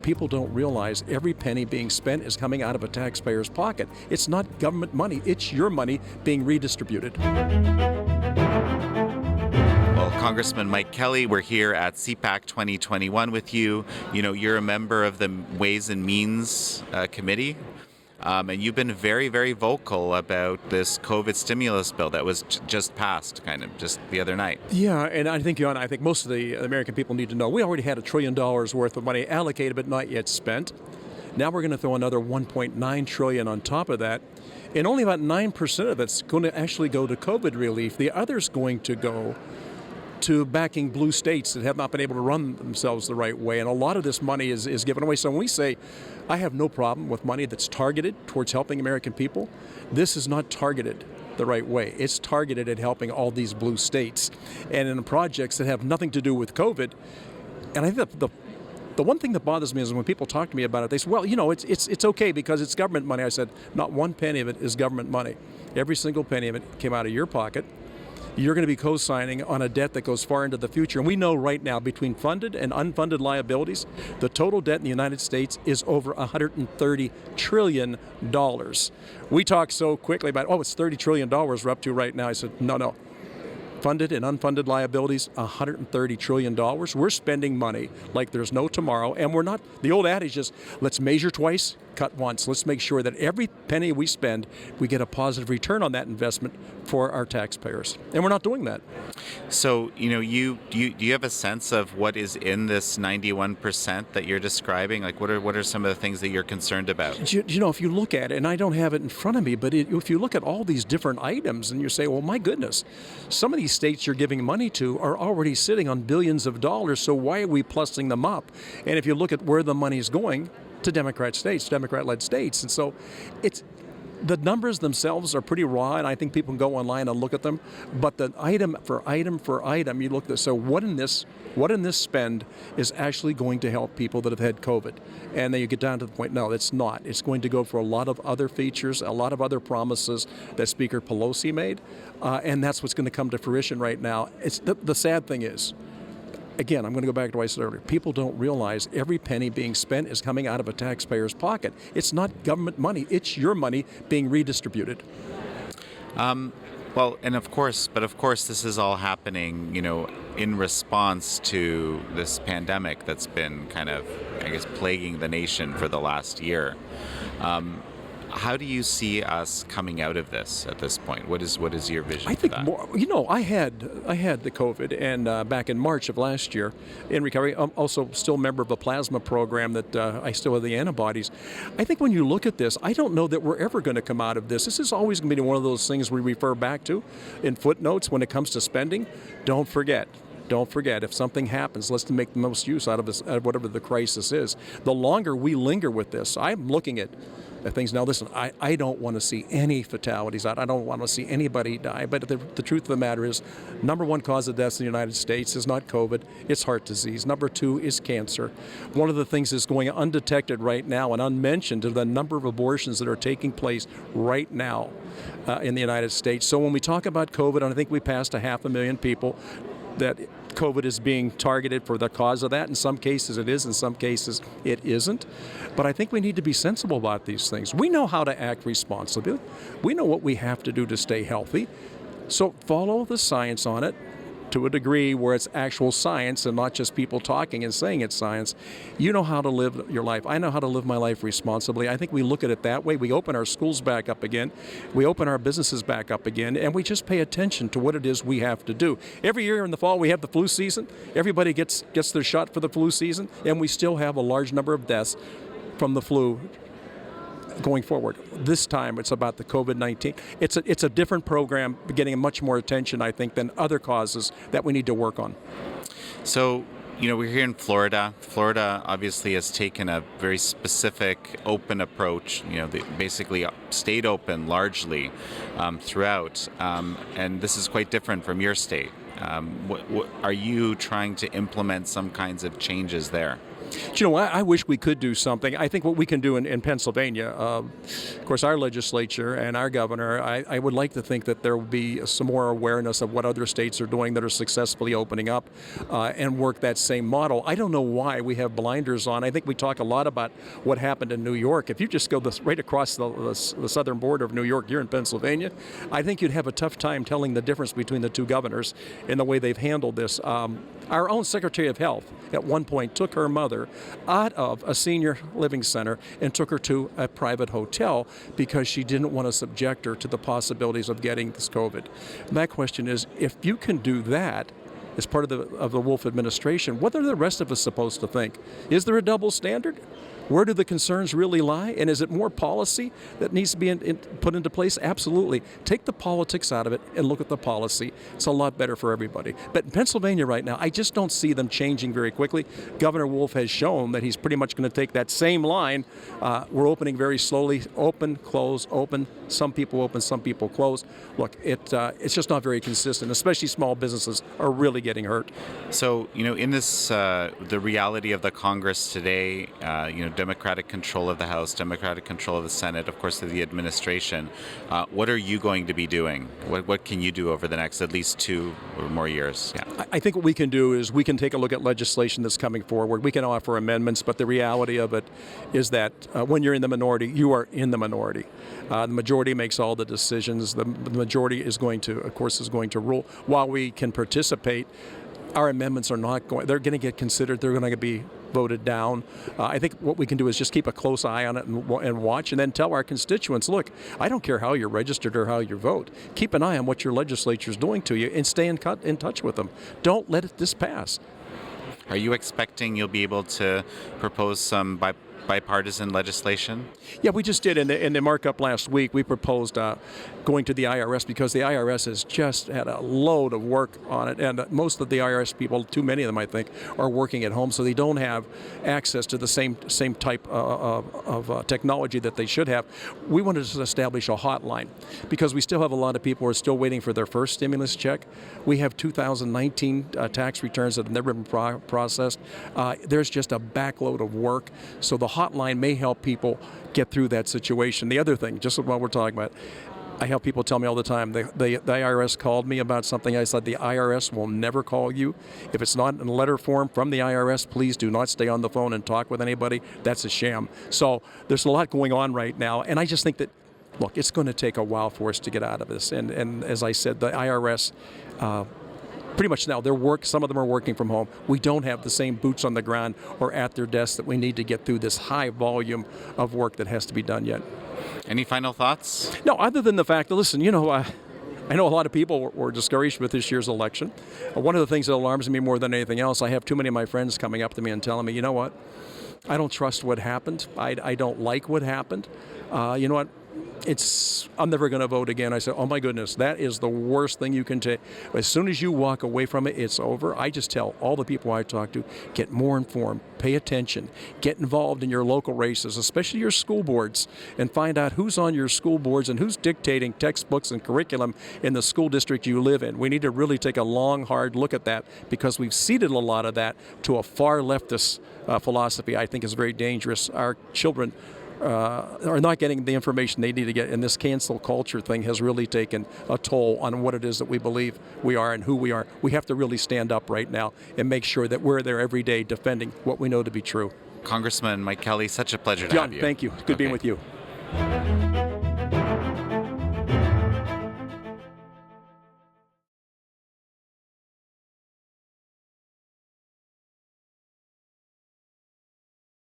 People don't realize every penny being spent is coming out of a taxpayer's pocket. It's not government money, it's your money being redistributed. Well, Congressman Mike Kelly, we're here at CPAC 2021 with you. You know, you're a member of the Ways and Means Committee. And you've been very, very vocal about this COVID stimulus bill that was just passed kind of just the other night. Yeah, and I think most of the American people need to know we already had $1 trillion worth of money allocated but not yet spent. Now we're going to throw another $1.9 trillion on top of that. And only about 9% of it's going to actually go to COVID relief. The other's going to go to backing blue states that have not been able to run themselves the right way. And a lot of this money is given away. So when we say, I have no problem with money that's targeted towards helping American people, this is not targeted the right way. It's targeted at helping all these blue states and in projects that have nothing to do with COVID. And I think the one thing that bothers me is when people talk to me about it, they say, well, you know, it's okay because it's government money. I said, not one penny of it is government money. Every single penny of it came out of your pocket. You're going to be co-signing on a debt that goes far into the future. And we know right now between funded and unfunded liabilities, the total debt in the United States is over $130 trillion. We talk so quickly about, it's $30 trillion we're up to right now. I said, no. Funded and unfunded liabilities, $130 trillion. We're spending money like there's no tomorrow. And we're not, the old adage is, let's measure twice, cut once. Let's make sure that every penny we spend, we get a positive return on that investment for our taxpayers. And we're not doing that. So, you know, do you have a sense of what is in this 91% that you're describing? Like, what are some of the things that you're concerned about? You know, if you look at it, and I don't have it in front of me, but if you look at all these different items and you say, well, my goodness, some of these states you're giving money to are already sitting on billions of dollars, so why are we plussing them up? And if you look at where the money is going, to Democrat-led states. And so the numbers themselves are pretty raw, and I think people can go online and look at them. But the item for item, you look at this. So what in this spend is actually going to help people that have had COVID? And then you get down to the point, no, it's not. It's going to go for a lot of other features, a lot of other promises that Speaker Pelosi made, and that's what's going to come to fruition right now. It's the sad thing is, again, I'm going to go back to what I said earlier. People don't realize every penny being spent is coming out of a taxpayer's pocket. It's not government money. It's your money being redistributed. Well, and of course, this is all happening, you know, in response to this pandemic that's been kind of, I guess, plaguing the nation for the last year. How do you see us coming out of this at this point? What is your vision? I think for that? more. You know, I had the COVID, and back in March of last year, in recovery. I'm also still a member of a plasma program that I still have the antibodies. I think when you look at this, I don't know that we're ever going to come out of this. This is always going to be one of those things we refer back to in footnotes when it comes to spending. Don't forget, if something happens, let's make the most use out of this, out of whatever the crisis is. The longer we linger with this, I'm looking at things. Now, listen, I don't want to see any fatalities. I don't want to see anybody die. But the truth of the matter is, number one cause of deaths in the United States is not COVID, it's heart disease. Number two is cancer. One of the things that's going undetected right now and unmentioned is the number of abortions that are taking place right now in the United States. So when we talk about COVID, and I think we passed 500,000 people that COVID is being targeted for the cause of that. In some cases it is, in some cases it isn't. But I think we need to be sensible about these things. We know how to act responsibly. We know what we have to do to stay healthy. So follow the science on it to a degree where it's actual science and not just people talking and saying it's science. You know how to live your life. I know how to live my life responsibly. I think we look at it that way. We open our schools back up again. We open our businesses back up again, and we just pay attention to what it is we have to do. Every year in the fall, we have the flu season. Everybody gets their shot for the flu season, and we still have a large number of deaths from the flu going forward. This time it's about the COVID-19. It's a different program, getting much more attention, I think, than other causes that we need to work on. So, you know, we're here in Florida. Florida obviously has taken a very specific open approach, you know, they basically stayed open largely throughout, and this is quite different from your state. What are you trying to implement some kinds of changes there? You know, I wish we could do something. I think what we can do in Pennsylvania, of course, our legislature and our governor, I would like to think that there will be some more awareness of what other states are doing that are successfully opening up and work that same model. I don't know why we have blinders on. I think we talk a lot about what happened in New York. If you just go right across the southern border of New York here in Pennsylvania, I think you'd have a tough time telling the difference between the two governors in the way they've handled this. Our own Secretary of Health at one point took her mother out of a senior living center and took her to a private hotel because she didn't want to subject her to the possibilities of getting this COVID. My question is, if you can do that as part of the Wolf administration, what are the rest of us supposed to think? Is there a double standard? Where do the concerns really lie? And is it more policy that needs to be put into place? Absolutely. Take the politics out of it and look at the policy. It's a lot better for everybody. But in Pennsylvania right now, I just don't see them changing very quickly. Governor Wolf has shown that he's pretty much going to take that same line. We're opening very slowly. Open, close, open. Some people open, some people close. Look, it's just not very consistent, especially small businesses are really getting hurt. So, in this, the reality of the Congress today, Democratic control of the House, Democratic control of the Senate, of course, of the administration. What are you going to be doing? What can you do over the next at least 2 or more years? Yeah. I think what we can do is we can take a look at legislation that's coming forward. We can offer amendments, but the reality of it is that when you're in the minority, you are in the minority. The majority makes all the decisions. The majority is going to rule. While we can participate, our amendments are not going. They're going to get considered. They're going to be voted down. I think what we can do is just keep a close eye on it and watch, and then tell our constituents, look, I don't care how you're registered or how you vote. Keep an eye on what your legislature is doing to you and stay in touch with them. Don't let this pass. Are you expecting you'll be able to propose some bipartisan legislation? Yeah, we just did in the markup last week. We proposed going to the IRS because the IRS has just had a load of work on it, and most of the IRS people, too many of them I think, are working at home, so they don't have access to the same type of technology that they should have. We wanted to establish a hotline because we still have a lot of people who are still waiting for their first stimulus check. We have 2019 tax returns that have never been processed. There's just a backload of work, so the hotline may help people get through that situation. The other thing, just while we're talking about, I have people tell me all the time, the IRS called me about something. I said, the IRS will never call you. If it's not in a letter form from the IRS, please do not stay on the phone and talk with anybody. That's a sham. So there's a lot going on right now, and I just think that, look, it's going to take a while for us to get out of this. And as I said, the IRS, pretty much now, some of them are working from home. We don't have the same boots on the ground or at their desks that we need to get through this high volume of work that has to be done yet. Any final thoughts? No, other than the fact that, listen, I know a lot of people were discouraged with this year's election. One of the things that alarms me more than anything else, I have too many of my friends coming up to me and telling me, you know what, I don't trust what happened. I don't like what happened. You know what? I'm never going to vote again. I said, oh my goodness, that is the worst thing you can take. As soon as you walk away from it, it's over. I just tell all the people I talk to, get more informed, pay attention, get involved in your local races, especially your school boards, and find out who's on your school boards and who's dictating textbooks and curriculum in the school district you live in. We need to really take a long, hard look at that because we've ceded a lot of that to a far leftist philosophy I think is very dangerous. Our children are not getting the information they need to get, and this cancel culture thing has really taken a toll on what it is that we believe we are and who we are. We have to really stand up right now and make sure that we're there every day defending what we know to be true. Congressman Mike Kelly, such a pleasure to have you. John, thank you. Good being with you.